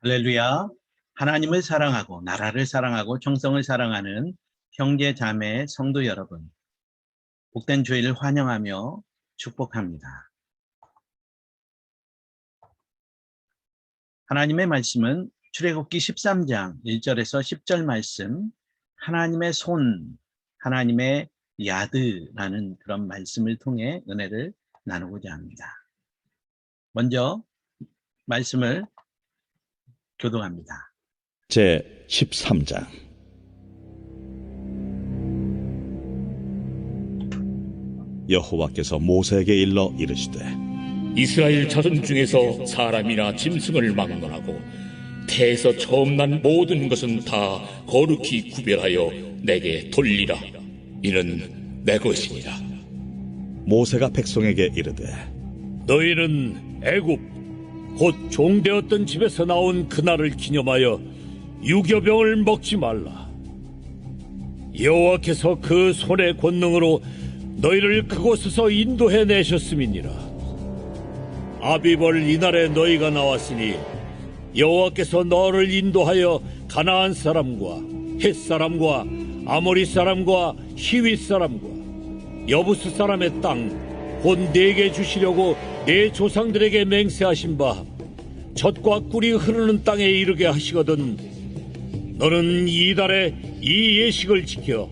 할렐루야. 하나님을 사랑하고 나라를 사랑하고 청성을 사랑하는 형제 자매 성도 여러분, 복된 주일을 환영하며 축복합니다. 하나님의 말씀은 출애굽기 13장 1절에서 10절 말씀, 하나님의 손, 하나님의 야드라는 그런 말씀을 통해 은혜를 나누고자 합니다. 먼저 말씀을 교독합니다. 제 13장. 여호와께서 모세에게 일러 이르시되, 이스라엘 자손 중에서 사람이나 짐승을 막론하고 태에서 처음 난 모든 것은 다 거룩히 구별하여 내게 돌리라. 이는 내 것이니라. 모세가 백성에게 이르되, 너희는 애굽 곧 종되었던 집에서 나온 그날을 기념하여 유교병을 먹지 말라. 여호와께서 그 손의 권능으로 너희를 그곳에서 인도해 내셨음이니라. 아비벌 이날에 너희가 나왔으니 여호와께서 너를 인도하여 가나안 사람과 헷 사람과 아모리 사람과 히윗 사람과 여부스 사람의 땅 곧 내게 주시려고 내 조상들에게 맹세하신 바 젖과 꿀이 흐르는 땅에 이르게 하시거든. 너는 이달에 이 예식을 지켜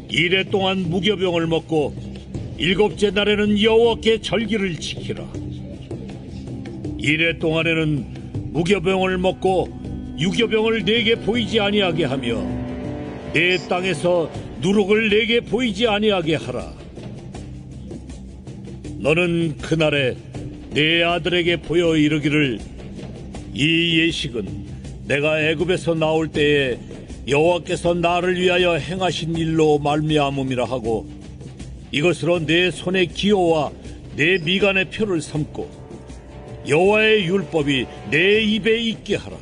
이래 동안 무교병을 먹고 일곱째 날에는 여호와께 절기를 지키라. 이래 동안에는 무교병을 먹고 유교병을 내게 보이지 아니하게 하며 내 땅에서 누룩을 내게 보이지 아니하게 하라. 너는 그날에 내 아들에게 보여 이르기를, 이 예식은 내가 애굽에서 나올 때에 여호와께서 나를 위하여 행하신 일로 말미암음이라 하고, 이것으로 내 손의 기호와 내 미간의 표를 삼고 여호와의 율법이 내 입에 있게 하라.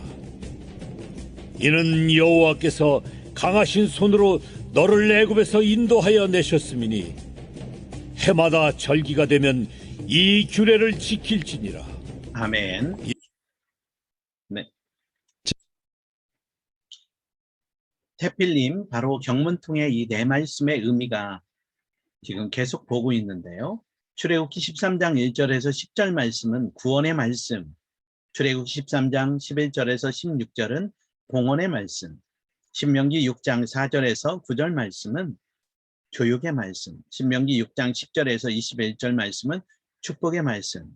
이는 여호와께서 강하신 손으로 너를 애굽에서 인도하여 내셨음이니 해마다 절기가 되면 이 규례를 지킬지니라. 아멘. 네. 태필님, 바로 경문통의 이 네 말씀의 의미가 지금 계속 보고 있는데요. 출애굽기 13장 1절에서 10절 말씀은 구원의 말씀, 출애굽기 13장 11절에서 16절은 봉헌의 말씀, 신명기 6장 4절에서 9절 말씀은 교육의 말씀, 신명기 6장 10절에서 21절 말씀은 축복의 말씀.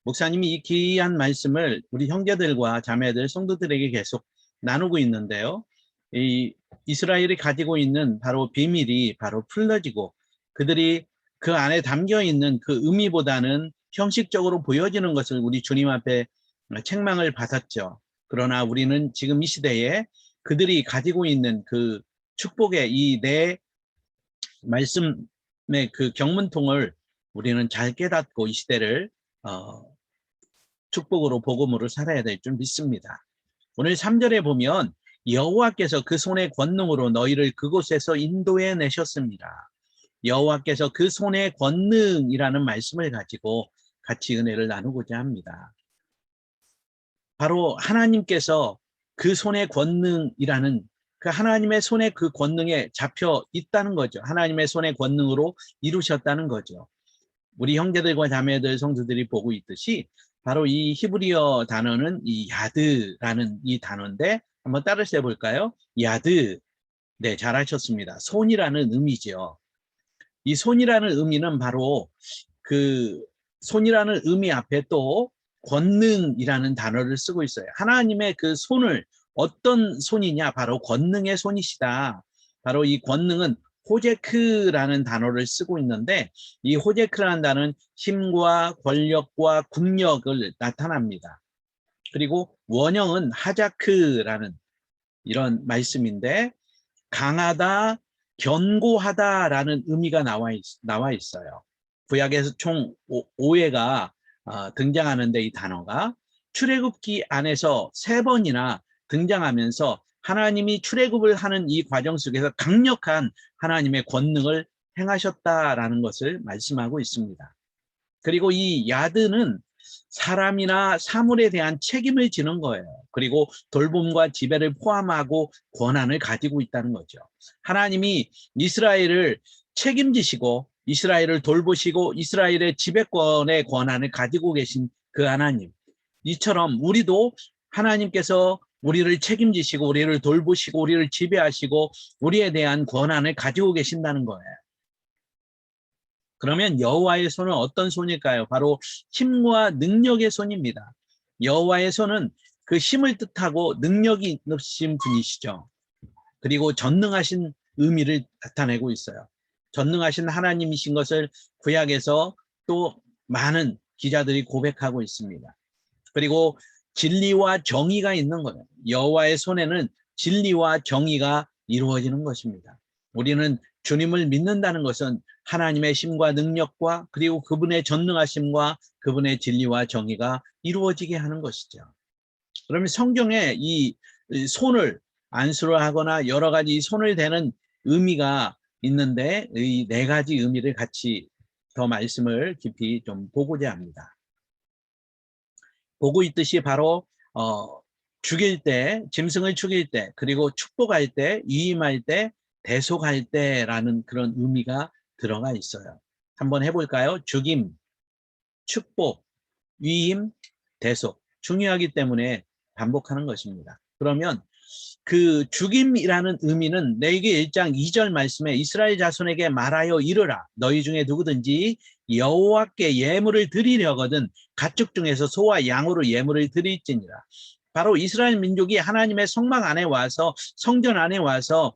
목사님이 이 귀한 말씀을 우리 형제들과 자매들, 성도들에게 계속 나누고 있는데요. 이 이스라엘이 가지고 있는 바로 비밀이 바로 풀려지고 그들이 그 안에 담겨 있는 그 의미보다는 형식적으로 보여지는 것을 우리 주님 앞에 책망을 받았죠. 그러나 우리는 지금 이 시대에 그들이 가지고 있는 그 축복의 이 네 말씀의 그 경문통을 우리는 잘 깨닫고 이 시대를 축복으로 복음으로 살아야 될 줄 믿습니다. 오늘 3절에 보면 여호와께서 그 손의 권능으로 너희를 그곳에서 인도해 내셨습니다. 여호와께서 그 손의 권능이라는 말씀을 가지고 같이 은혜를 나누고자 합니다. 바로 하나님께서 그 손의 권능이라는 그 하나님의 손의 그 권능에 잡혀 있다는 거죠. 하나님의 손의 권능으로 이루셨다는 거죠. 우리 형제들과 자매들, 성도들이 보고 있듯이 바로 이 히브리어 단어는 이 야드라는 이 단어인데 한번 따라서 해볼까요? 야드. 네, 잘하셨습니다. 손이라는 의미죠. 이 손이라는 의미는 바로 그 손이라는 의미 앞에 또 권능이라는 단어를 쓰고 있어요. 하나님의 그 손을 어떤 손이냐? 바로 권능의 손이시다. 바로 이 권능은 호제크라는 단어를 쓰고 있는데 이 호제크라는 단어는 힘과 권력과 국력을 나타납니다. 그리고 원형은 하자크라는 이런 말씀인데 강하다, 견고하다라는 의미가 나와 있어요. 구약에서 총 5회가 등장하는데 이 단어가 출애굽기 안에서 3번이나 등장하면서 하나님이 출애굽을 하는 이 과정 속에서 강력한 하나님의 권능을 행하셨다라는 것을 말씀하고 있습니다. 그리고 이 야드는 사람이나 사물에 대한 책임을 지는 거예요. 그리고 돌봄과 지배를 포함하고 권한을 가지고 있다는 거죠. 하나님이 이스라엘을 책임지시고 이스라엘을 돌보시고 이스라엘의 지배권의 권한을 가지고 계신 그 하나님. 이처럼 우리도 하나님께서 우리를 책임지시고 우리를 돌보시고 우리를 지배하시고 우리에 대한 권한을 가지고 계신다는 거예요. 그러면 여호와의 손은 어떤 손일까요? 바로 힘과 능력의 손입니다. 여호와의 손은 그 힘을 뜻하고 능력이 있으신 분이시죠. 그리고 전능하신 의미를 나타내고 있어요. 전능하신 하나님이신 것을 구약에서 또 많은 기자들이 고백하고 있습니다. 그리고 진리와 정의가 있는 거예요. 여호와의 손에는 진리와 정의가 이루어지는 것입니다. 우리는 주님을 믿는다는 것은 하나님의 힘과 능력과 그리고 그분의 전능하심과 그분의 진리와 정의가 이루어지게 하는 것이죠. 그러면 성경에 이 손을 안수를 하거나 여러 가지 손을 대는 의미가 있는데 이 네 가지 의미를 같이 더 말씀을 깊이 좀 보고자 합니다. 보고 있듯이 바로 죽일 때, 짐승을 죽일 때, 그리고 축복할 때, 위임할 때, 대속할 때라는 그런 의미가 들어가 있어요. 한번 해볼까요? 죽임, 축복, 위임, 대속. 중요하기 때문에 반복하는 것입니다. 그러면 그 죽임이라는 의미는 레위기 1장 2절 말씀에 이스라엘 자손에게 말하여 이르라. 너희 중에 누구든지 여호와께 예물을 드리려거든 가축 중에서 소와 양으로 예물을 드릴지니라. 바로 이스라엘 민족이 하나님의 성막 안에 와서 성전 안에 와서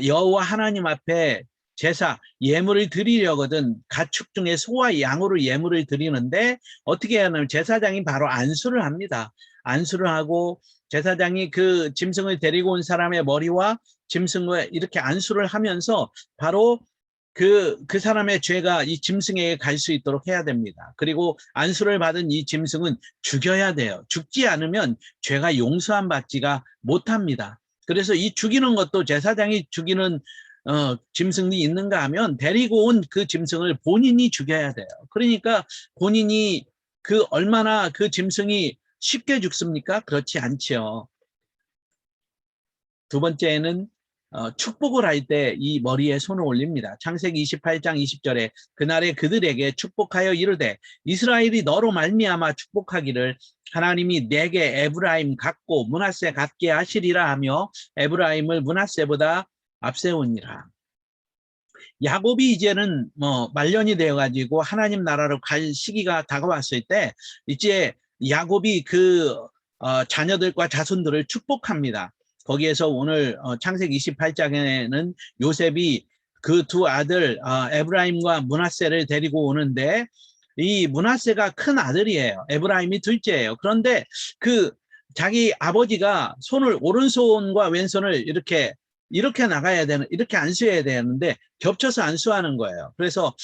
여호와 하나님 앞에 제사 예물을 드리려거든 가축 중에 소와 양으로 예물을 드리는데 어떻게 하냐면 제사장이 바로 안수를 합니다. 안수를 하고 제사장이 그 짐승을 데리고 온 사람의 머리와 짐승을 이렇게 안수를 하면서 바로 그 사람의 죄가 이 짐승에게 갈 수 있도록 해야 됩니다. 그리고 안수를 받은 이 짐승은 죽여야 돼요. 죽지 않으면 죄가 용서함 받지가 못합니다. 그래서 이 죽이는 것도 제사장이 죽이는 짐승이 있는가 하면 데리고 온 그 짐승을 본인이 죽여야 돼요. 그러니까 본인이 얼마나 그 짐승이 쉽게 죽습니까? 그렇지 않지요. 두 번째는 축복을 할 때 이 머리에 손을 올립니다. 창세기 28장 20절에 그날에 그들에게 축복하여 이르되 이스라엘이 너로 말미암아 축복하기를 하나님이 내게 에브라임 같고 므낫세 같게 하시리라 하며 에브라임을 므낫세보다 앞세우니라. 야곱이 이제는 말년이 되어 가지고 하나님 나라로 갈 시기가 다가왔을 때 이제 야곱이 자녀들과 자손들을 축복합니다. 거기에서 오늘 창세기 28장에는 요셉이 그 두 아들 에브라임과 므낫세를 데리고 오는데 이 므낫세가 큰 아들이에요. 에브라임이 둘째예요. 그런데 자기 아버지가 오른손과 왼손을 이렇게 이렇게 안수해야 되는데 겹쳐서 안수하는 거예요. 그래서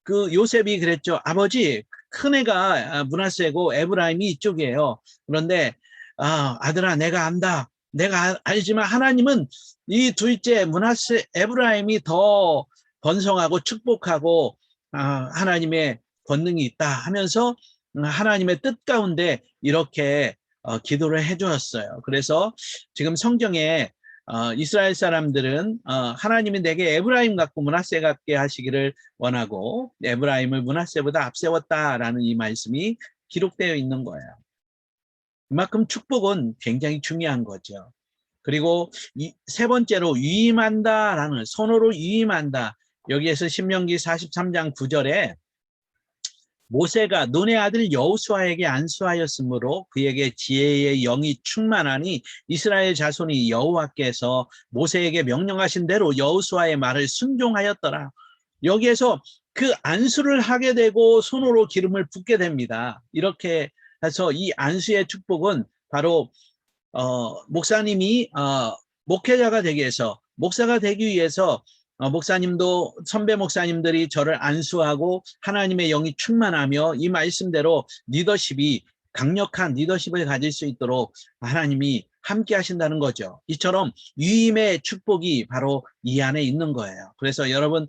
요셉이 그랬죠. 아버지, 큰애가 므낫세고 에브라임이 이쪽이에요. 그런데 아들아, 내가 안다. 내가 알지만 하나님은 이 둘째 므낫세 에브라임이 더 번성하고 축복하고 하나님의 권능이 있다 하면서 하나님의 뜻 가운데 이렇게 기도를 해주었어요. 그래서 지금 성경에 이스라엘 사람들은 하나님이 내게 에브라임 같고 므낫세 같게 하시기를 원하고 에브라임을 므낫세보다 앞세웠다라는 이 말씀이 기록되어 있는 거예요. 그만큼 축복은 굉장히 중요한 거죠. 그리고 세 번째로 위임한다라는 손으로 위임한다. 여기에서 신명기 43장 9절에 모세가 눈의 아들 여호수아에게 안수하였으므로 그에게 지혜의 영이 충만하니 이스라엘 자손이 여호와께서 모세에게 명령하신 대로 여호수아의 말을 순종하였더라. 여기에서 그 안수를 하게 되고 손으로 기름을 붓게 됩니다. 이렇게 해서 이 안수의 축복은 바로 목사님이 목회자가 되기 위해서 목사가 되기 위해서 목사님도 선배 목사님들이 저를 안수하고 하나님의 영이 충만하며 이 말씀대로 리더십이 강력한 리더십을 가질 수 있도록 하나님이 함께 하신다는 거죠. 이처럼 위임의 축복이 바로 이 안에 있는 거예요. 그래서 여러분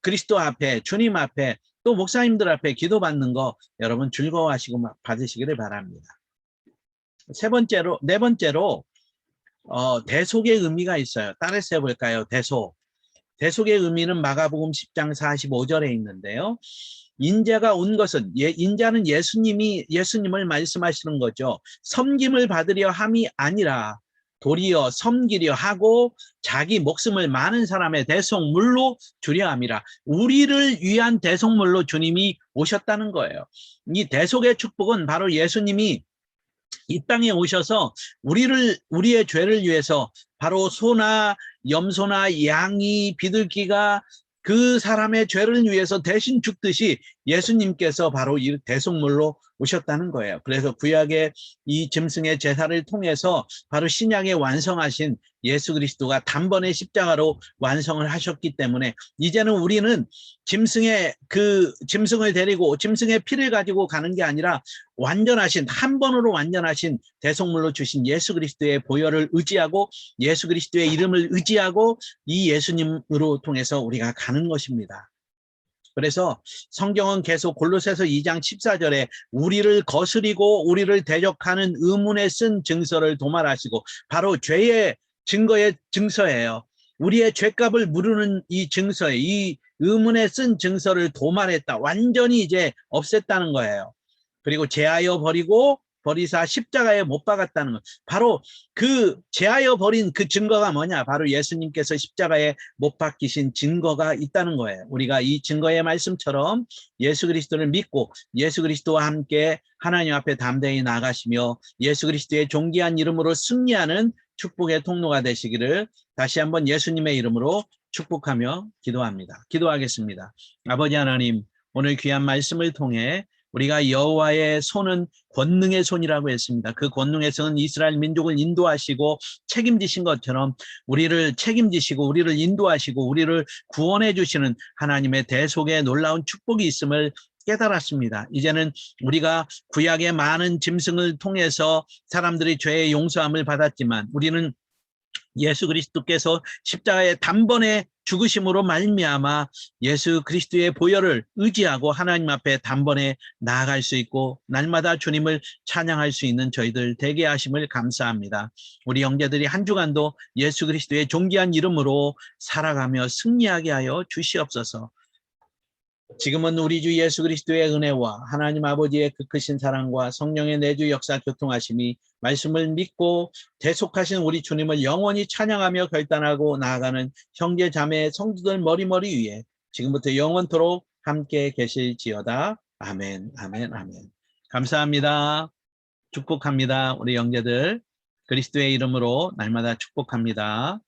그리스도 앞에 주님 앞에 또 목사님들 앞에 기도받는 거 여러분 즐거워하시고 받으시기를 바랍니다. 네 번째로 대속의 의미가 있어요. 따라서 해볼까요? 대속의 의미는 마가복음 10장 45절에 있는데요. 인자가 온 것은 인자는 예수님을 말씀하시는 거죠. 섬김을 받으려 함이 아니라 도리어 섬기려 하고 자기 목숨을 많은 사람의 대속물로 주려 함이라. 우리를 위한 대속물로 주님이 오셨다는 거예요. 이 대속의 축복은 바로 예수님이 이 땅에 오셔서 우리의 죄를 위해서 바로 소나 염소나 양이 비둘기가 그 사람의 죄를 위해서 대신 죽듯이 예수님께서 바로 이 대속물로 오셨다는 거예요. 그래서 구약의 이 짐승의 제사를 통해서 바로 신약에 완성하신 예수 그리스도가 단번에 십자가로 완성을 하셨기 때문에 이제는 우리는 짐승을 데리고 짐승의 피를 가지고 가는 게 아니라 완전하신, 한 번으로 완전하신 대속물로 주신 예수 그리스도의 보혈을 의지하고 예수 그리스도의 이름을 의지하고 이 예수님으로 통해서 우리가 가는 것입니다. 그래서 성경은 계속 골로새서 2장 14절에 우리를 거스리고 우리를 대적하는 의문에 쓴 증서를 도말하시고, 바로 죄의 증거의 증서예요. 우리의 죄값을 물으는 이 증서에, 이 의문에 쓴 증서를 도말했다. 완전히 이제 없앴다는 거예요. 그리고 제하여 버리사 십자가에 못 박았다는 것. 바로 그 제하여 버린 그 증거가 뭐냐? 바로 예수님께서 십자가에 못 박히신 증거가 있다는 거예요. 우리가 이 증거의 말씀처럼 예수 그리스도를 믿고 예수 그리스도와 함께 하나님 앞에 담대히 나가시며 예수 그리스도의 존귀한 이름으로 승리하는 축복의 통로가 되시기를 다시 한번 예수님의 이름으로 축복하며 기도합니다. 기도하겠습니다. 아버지 하나님, 오늘 귀한 말씀을 통해 우리가 여호와의 손은 권능의 손이라고 했습니다. 그 권능의 손은 이스라엘 민족을 인도하시고 책임지신 것처럼 우리를 책임지시고 우리를 인도하시고 우리를 구원해 주시는 하나님의 대속의 놀라운 축복이 있음을 깨달았습니다. 이제는 우리가 구약의 많은 짐승을 통해서 사람들이 죄의 용서함을 받았지만 우리는 예수 그리스도께서 십자가에 단번에 죽으심으로 말미암아 예수 그리스도의 보혈을 의지하고 하나님 앞에 단번에 나아갈 수 있고 날마다 주님을 찬양할 수 있는 저희들 되게 하심을 감사합니다. 우리 형제들이 한 주간도 예수 그리스도의 존귀한 이름으로 살아가며 승리하게 하여 주시옵소서. 지금은 우리 주 예수 그리스도의 은혜와 하나님 아버지의 그 크신 사랑과 성령의 내주 역사 교통하심이 말씀을 믿고 대속하신 우리 주님을 영원히 찬양하며 결단하고 나아가는 형제 자매 성도들 머리머리 위에 지금부터 영원토록 함께 계실지어다. 아멘, 아멘, 아멘. 감사합니다. 축복합니다. 우리 형제들 그리스도의 이름으로 날마다 축복합니다.